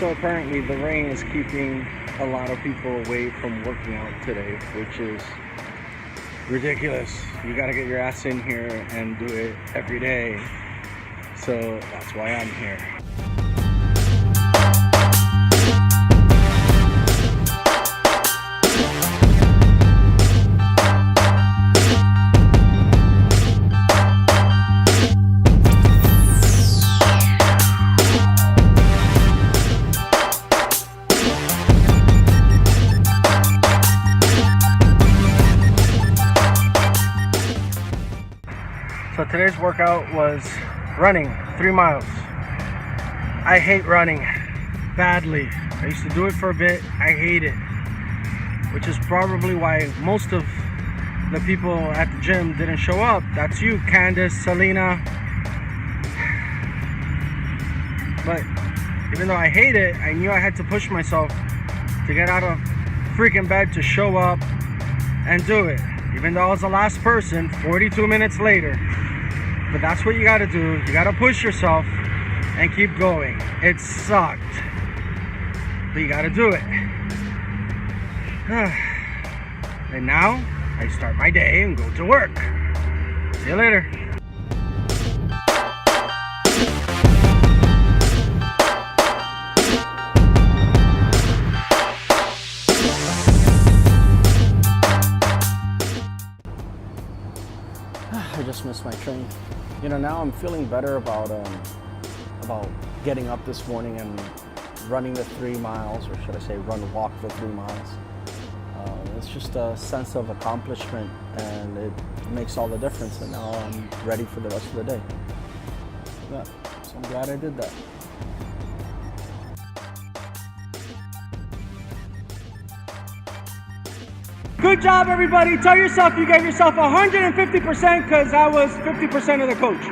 So apparently the rain is keeping a lot of people away from working out today, which is ridiculous. You gotta get your ass in here and do it every day. So that's why I'm here. So today's workout was running 3 miles. I hate running badly. I used to do it for a bit. I hate it, which is probably why most of the people at the gym didn't show up. That's you, Candace, Selena. But even though I hate it, I knew I had to push myself to get out of freaking bed to show up and do it. Even though I was the last person 42 minutes later. But that's what you gotta do. You gotta push yourself and keep going. It sucked, but you gotta do it. And now I start my day and go to work. See you later. I just missed my train. You know, now I'm feeling better about getting up this morning and running the 3 miles, or should I say walk the 3 miles. It's just a sense of accomplishment, and it makes all the difference, and now I'm ready for the rest of the day. Yeah, so I'm glad I did that. Good job, everybody. Tell yourself you gave yourself 150% because I was 50% of the coach.